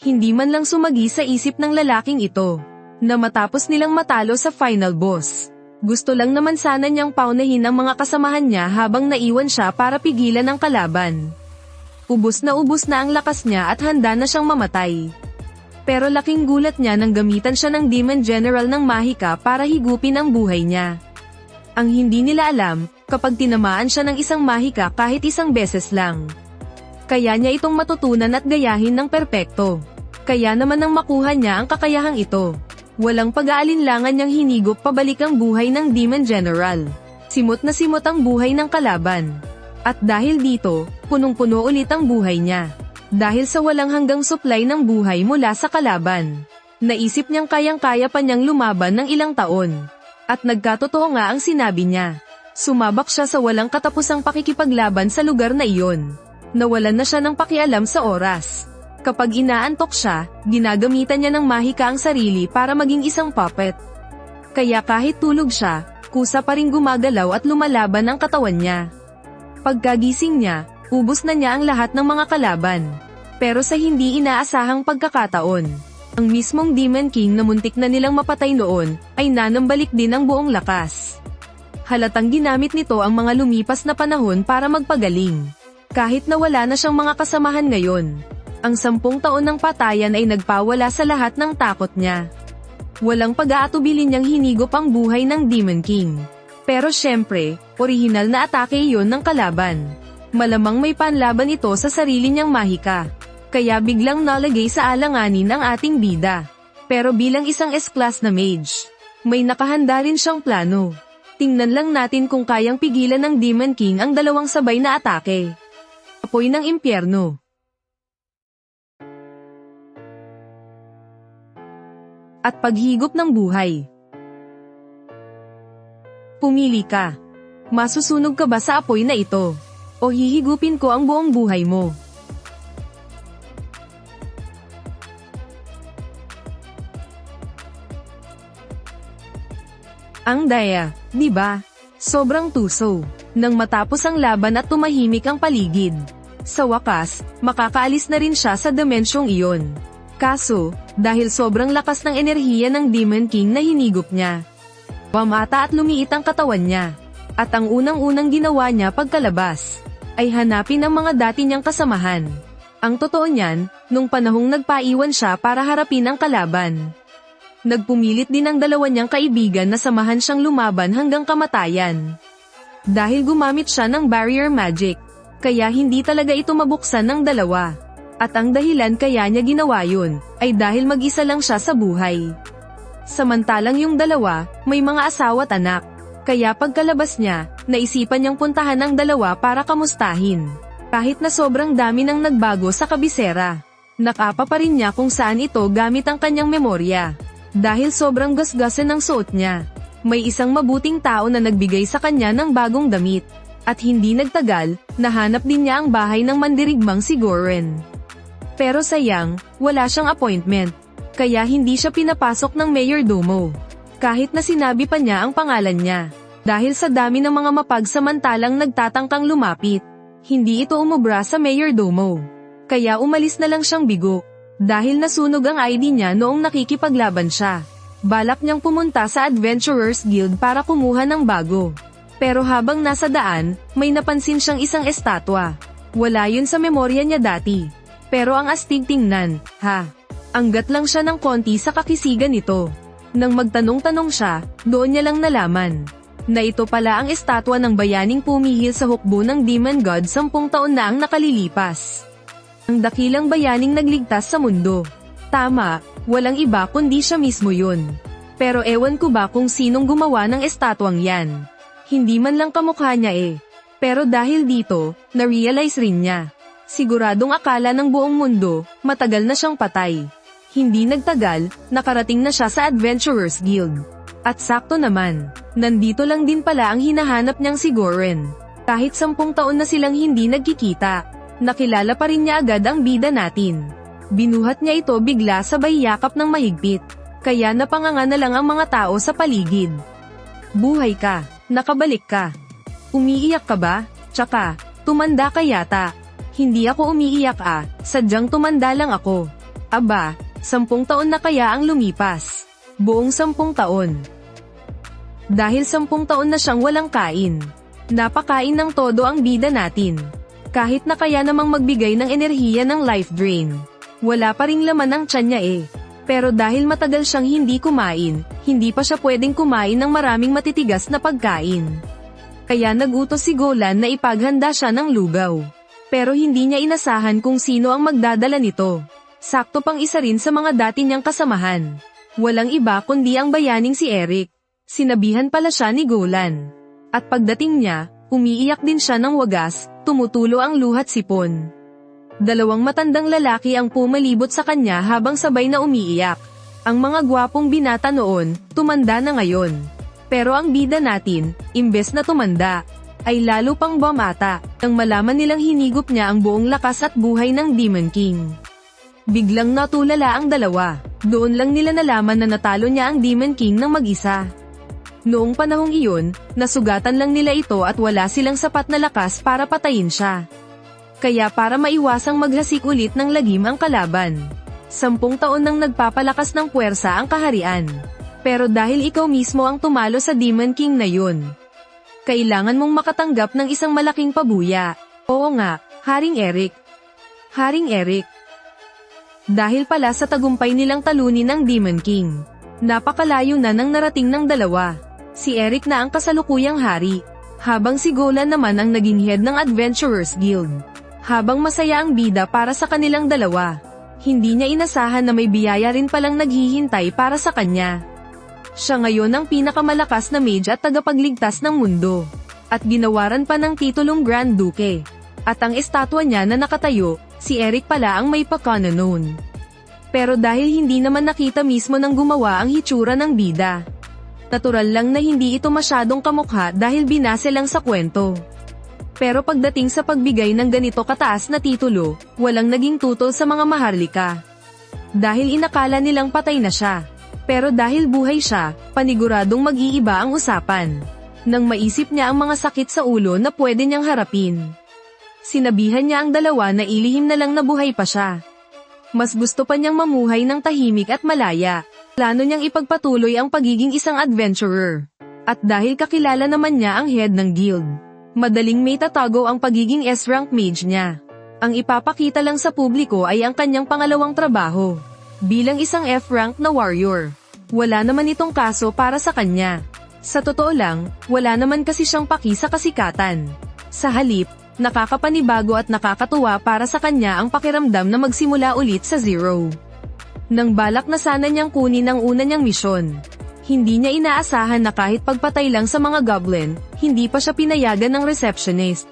Hindi man lang sumagi sa isip ng lalaking ito, na matapos nilang matalo sa final boss. Gusto lang naman sana niyang paunahin ang mga kasamahan niya habang naiwan siya para pigilan ang kalaban. Ubus na ang lakas niya at handa na siyang mamatay. Pero laking gulat niya nang gamitan siya ng Demon General ng Mahika para higupin ang buhay niya. Ang hindi nila alam, kapag tinamaan siya ng isang Mahika kahit isang beses lang, kaya niya itong matutunan at gayahin ng perpekto. Kaya naman nang makuha niya ang kakayahang ito, walang pag-aalinlangan niyang hinigop pabalik ang buhay ng Demon General. Simot na simot ang buhay ng kalaban. At dahil dito, punong-puno ulit ang buhay niya. Dahil sa walang hanggang supply ng buhay mula sa kalaban, naisip niyang kayang-kaya pa niyang lumaban ng ilang taon. At nagkatotoo nga ang sinabi niya. Sumabak siya sa walang katapusang pakikipaglaban sa lugar na iyon. Nawalan na siya ng pakialam sa oras. Kapag inaantok siya, ginagamitan niya ng mahika ang sarili para maging isang puppet. Kaya kahit tulog siya, kusa pa ring gumagalaw at lumalaban ang katawan niya. Pagkagising niya, ubos na niya ang lahat ng mga kalaban. Pero sa hindi inaasahang pagkakataon, ang mismong Demon King na muntik na nilang mapatay noon, ay nanambalik din ang buong lakas. Halatang ginamit nito ang mga lumipas na panahon para magpagaling. Kahit na wala na siyang mga kasamahan ngayon, ang 10 taon ng patayan ay nagpawala sa lahat ng takot niya. Walang pag-aatubili niyang hinigop ang buhay ng Demon King. Pero syempre, orihinal na atake iyon ng kalaban. Malamang may panlaban ito sa sarili niyang mahika. Kaya biglang nalagay sa alanganin ang ating bida. Pero bilang isang S-class na mage, may nakahanda rin siyang plano. Tingnan lang natin kung kayang pigilan ng Demon King ang dalawang sabay na atake. Apoy ng impyerno. At paghigop ng buhay. Pumili ka. Masusunog ka ba sa apoy na ito? O hihigupin ko ang buong buhay mo? Ang daya, di ba? Sobrang tuso. Nang matapos ang laban at tumahimik ang paligid. Sa wakas, makakaalis na rin siya sa dimensyong iyon. Kaso, dahil sobrang lakas ng enerhiya ng Demon King na hinigop niya, pamata at lumiit ang katawan niya. At ang unang-unang ginawa niya pagkalabas, ay hanapin ang mga dati niyang kasamahan. Ang totoo niyan, nung panahong nagpaiwan siya para harapin ang kalaban, nagpumilit din ang dalawa niyang kaibigan na samahan siyang lumaban hanggang kamatayan. Dahil gumamit siya ng barrier magic, kaya hindi talaga ito mabuksan ng dalawa. At ang dahilan kaya niya ginawa yun, ay dahil mag-isa lang siya sa buhay. Samantalang yung dalawa, may mga asawa at anak. Kaya pagkalabas niya, naisipan niyang puntahan ang dalawa para kamustahin. Kahit na sobrang dami nang nagbago sa kabisera, nakapa pa rin niya kung saan ito gamit ang kanyang memorya. Dahil sobrang gasgasan ng suot niya, may isang mabuting tao na nagbigay sa kanya ng bagong damit. At hindi nagtagal, nahanap din niya ang bahay ng mandirigmang si Goren. Pero sayang, wala siyang appointment. Kaya hindi siya pinapasok ng mayordomo. Kahit na sinabi pa niya ang pangalan niya. Dahil sa dami ng mga mapagsamantalang nagtatangkang lumapit, hindi ito umubra sa mayordomo. Kaya umalis na lang siyang bigo. Dahil nasunog ang ID niya noong nakikipaglaban siya. Balak niyang pumunta sa Adventurers Guild para kumuha ng bago. Pero habang nasa daan, may napansin siyang isang estatwa. Wala yun sa memorya niya dati. Pero ang astig tingnan, ha? Anggat lang siya ng konti sa kakisigan nito. Nang magtanong-tanong siya, doon niya lang nalaman na ito pala ang estatwa ng bayaning pumihil sa hukbo ng Demon God 10 taon na ang nakalilipas. Ang dakilang bayaning nagligtas sa mundo. Tama, walang iba kundi siya mismo yun. Pero ewan ko ba kung sinong gumawa ng estatwang yan. Hindi man lang kamukha niya eh. Pero dahil dito, na-realize rin niya. Siguradong akala ng buong mundo, matagal na siyang patay. Hindi nagtagal, nakarating na siya sa Adventurers Guild. At sakto naman, nandito lang din pala ang hinahanap niyang si Goren. Kahit 10 taon na silang hindi nagkikita, nakilala pa rin niya agad ang bida natin. Binuhat niya ito bigla sabay yakap ng mahigpit. Kaya napanganga na lang ang mga tao sa paligid. Buhay ka, nakabalik ka. Umiiyak ka ba? Tsaka, tumanda ka yata. Hindi ako umiiyak sadyang tumanda lang ako. Aba, 10 taon na kaya ang lumipas. Buong 10 taon. Dahil 10 taon na siyang walang kain. Napakain ng todo ang bida natin. Kahit na kaya namang magbigay ng enerhiya ng life drain. Wala pa ring laman ang tiyan niya eh. Pero dahil matagal siyang hindi kumain, hindi pa siya pwedeng kumain ng maraming matitigas na pagkain. Kaya nagutos si Golan na ipaghanda siya ng lugaw. Pero hindi niya inasahan kung sino ang magdadala nito. Sakto pang isa rin sa mga dati niyang kasamahan. Walang iba kundi ang bayaning si Eric. Sinabihan pala siya ni Golan. At pagdating niya, umiiyak din siya ng wagas, tumutulo ang luhat sipon. 2 matandang lalaki ang pumalibot sa kanya habang sabay na umiiyak. Ang mga gwapong binata noon, tumanda na ngayon. Pero ang bida natin, imbes na tumanda, ay lalo pang bumata, nang malaman nilang hinigop niya ang buong lakas at buhay ng Demon King. Biglang natulala ang dalawa. Doon lang nila nalaman na natalo niya ang Demon King ng mag-isa. Noong panahong iyon, nasugatan lang nila ito at wala silang sapat na lakas para patayin siya. Kaya para maiwasang maghasik ulit ng lagim ang kalaban. 10 taon nang nagpapalakas ng puwersa ang kaharian. Pero dahil ikaw mismo ang tumalo sa Demon King na yun, kailangan mong makatanggap ng isang malaking pabuya. Oo nga, Haring Eric. Haring Eric. Dahil pala sa tagumpay nilang talunin ng Demon King, napakalayo na nang narating ng dalawa. Si Eric na ang kasalukuyang hari, habang si Golan naman ang naging head ng Adventurers Guild. Habang masaya ang bida para sa kanilang dalawa, hindi niya inasahan na may biyaya rin palang naghihintay para sa kanya. Siya ngayon ang pinakamalakas na mage at tagapagligtas ng mundo, at ginawaran pa ng titulong Grand Duke. At ang estatwa niya na nakatayo, si Eric pala ang may pagkanoon. Pero dahil hindi naman nakita mismo ng gumawa ang hitsura ng bida, natural lang na hindi ito masyadong kamukha dahil binase lang sa kwento. Pero pagdating sa pagbigay ng ganito kataas na titulo, walang naging tutol sa mga maharlika. Dahil inakala nilang patay na siya. Pero dahil buhay siya, paniguradong mag-iiba ang usapan. Nang maisip niya ang mga sakit sa ulo na pwede niyang harapin, sinabihan niya ang dalawa na ilihim na lang na buhay pa siya. Mas gusto pa niyang mamuhay ng tahimik at malaya. Plano niyang ipagpatuloy ang pagiging isang adventurer. At dahil kakilala naman niya ang head ng guild, madaling may tatago ang pagiging S-rank mage niya. Ang ipapakita lang sa publiko ay ang kanyang pangalawang trabaho, bilang isang F-rank na warrior. Wala naman itong kaso para sa kanya. Sa totoo lang, wala naman kasi siyang paki sa kasikatan. Sa halip, nakakapanibago at nakakatuwa para sa kanya ang pakiramdam na magsimula ulit sa zero. Nang balak na sana niyang kunin ang una niyang misyon, hindi niya inaasahan na kahit pagpatay lang sa mga goblin, hindi pa siya pinayagan ng receptionist.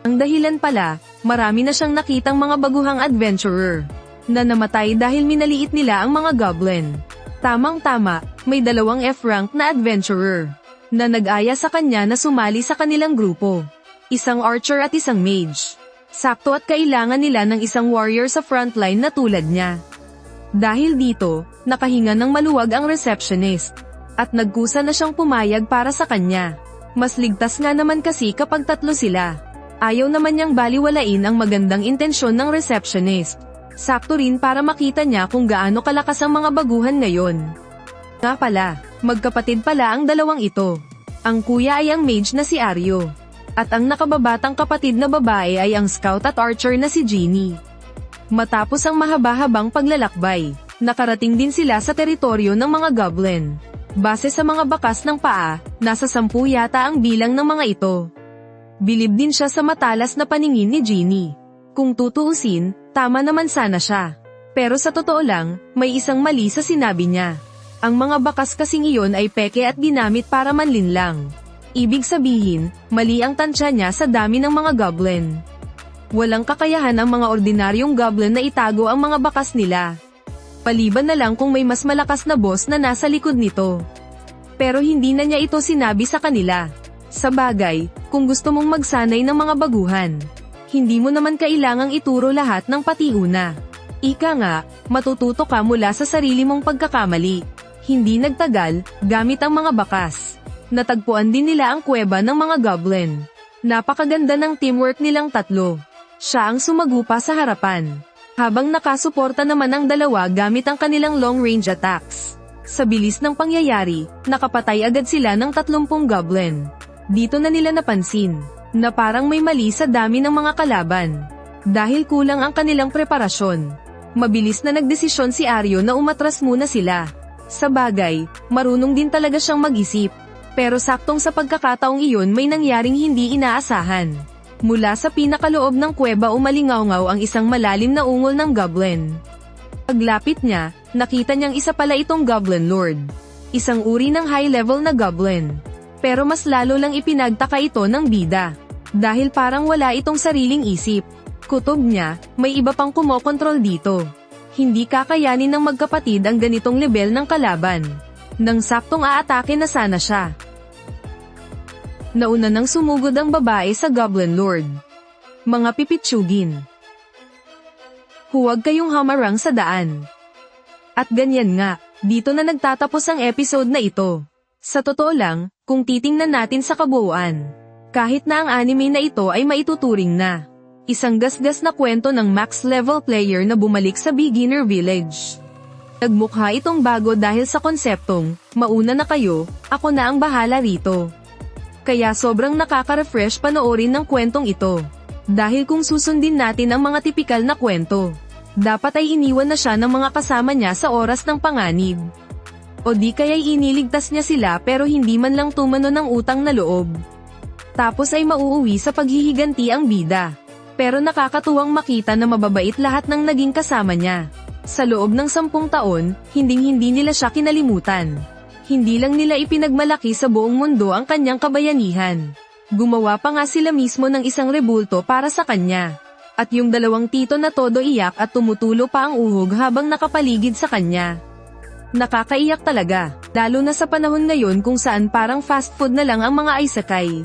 Ang dahilan pala, marami na siyang nakitang mga baguhang adventurer na namatay dahil minaliit nila ang mga goblin. Tamang-tama, may 2 F-rank na adventurer na nag-aya sa kanya na sumali sa kanilang grupo. Isang archer at isang mage. Sakto at kailangan nila ng isang warrior sa frontline na tulad niya. Dahil dito, nakahinga ng maluwag ang receptionist. At nagkusa na siyang pumayag para sa kanya. Mas ligtas nga naman kasi kapag 3 sila. Ayaw naman niyang baliwalain ang magandang intensyon ng receptionist. Sakto rin para makita niya kung gaano kalakas ang mga baguhan ngayon. Nga pala, magkapatid pala ang 2 ito. Ang kuya ay ang mage na si Aryo. At ang nakababatang kapatid na babae ay ang scout at archer na si Jeannie. Matapos ang mahaba-habang paglalakbay, nakarating din sila sa teritoryo ng mga goblin. Base sa mga bakas ng paa, nasa 10 yata ang bilang ng mga ito. Bilib din siya sa matalas na paningin ni Jeannie. Kung tutuusin, tama naman sana siya. Pero sa totoo lang, may isang mali sa sinabi niya. Ang mga bakas kasing iyon ay peke at ginamit para manlinlang. Ibig sabihin, mali ang tansya niya sa dami ng mga goblin. Walang kakayahan ang mga ordinaryong goblin na itago ang mga bakas nila. Paliban na lang kung may mas malakas na boss na nasa likod nito. Pero hindi na niya ito sinabi sa kanila. Sa bagay, kung gusto mong magsanay ng mga baguhan, hindi mo naman kailangang ituro lahat ng patiuna. Ika nga, matututo ka mula sa sarili mong pagkakamali. Hindi nagtagal, gamit ang mga bakas. Natagpuan din nila ang kuweba ng mga goblin. Napakaganda ng teamwork nilang 3. Siya ang sumagupa sa harapan. Habang nakasuporta naman ang dalawa gamit ang kanilang long-range attacks. Sa bilis ng pangyayari, nakapatay agad sila ng 30 goblin. Dito na nila napansin na parang may mali sa dami ng mga kalaban. Dahil kulang ang kanilang preparasyon. Mabilis na nagdesisyon si Aryo na umatras muna sila. Sa bagay, marunong din talaga siyang mag-isip. Pero saktong sa pagkakataong iyon may nangyaring hindi inaasahan. Mula sa pinakaloob ng kuweba umalingaw-ngaw ang isang malalim na ungol ng goblin. Paglapit niya, nakita niyang isa pala itong Goblin Lord. Isang uri ng high-level na goblin. Pero mas lalo lang ipinagtaka ito ng bida. Dahil parang wala itong sariling isip. Kutob niya, may iba pang kumokontrol dito. Hindi kakayanin ng magkapatid ang ganitong level ng kalaban. Nang saktong aatake na sana siya. Nauna nang sumugod ang babae sa Goblin Lord. Mga pipitsugin. Huwag kayong hamarang sa daan. At ganyan nga, dito na nagtatapos ang episode na ito. Sa totoo lang, kung titingnan natin sa kabuuan, kahit na ang anime na ito ay maituturing na isang gasgas na kwento ng max-level player na bumalik sa beginner village. Nagmukha itong bago dahil sa konseptong, mauna na kayo, ako na ang bahala rito. Kaya sobrang nakaka-refresh panoorin ng kwentong ito. Dahil kung susundin natin ang mga tipikal na kwento, dapat ay iniwan na siya ng mga kasama niya sa oras ng panganib. O di kaya'y iniligtas niya sila pero hindi man lang tumano ng utang na loob. Tapos ay mauuwi sa paghihiganti ang bida. Pero nakakatuwang makita na mababait lahat ng naging kasama niya. Sa loob ng 10 taon, hinding-hindi nila siya kinalimutan. Hindi lang nila ipinagmalaki sa buong mundo ang kanyang kabayanihan. Gumawa pa nga sila mismo ng isang rebulto para sa kanya. At yung 2 tito na todo iyak at tumutulo pa ang uhog habang nakapaligid sa kanya. Nakakaiyak talaga, lalo na sa panahon ngayon kung saan parang fast food na lang ang mga isekai.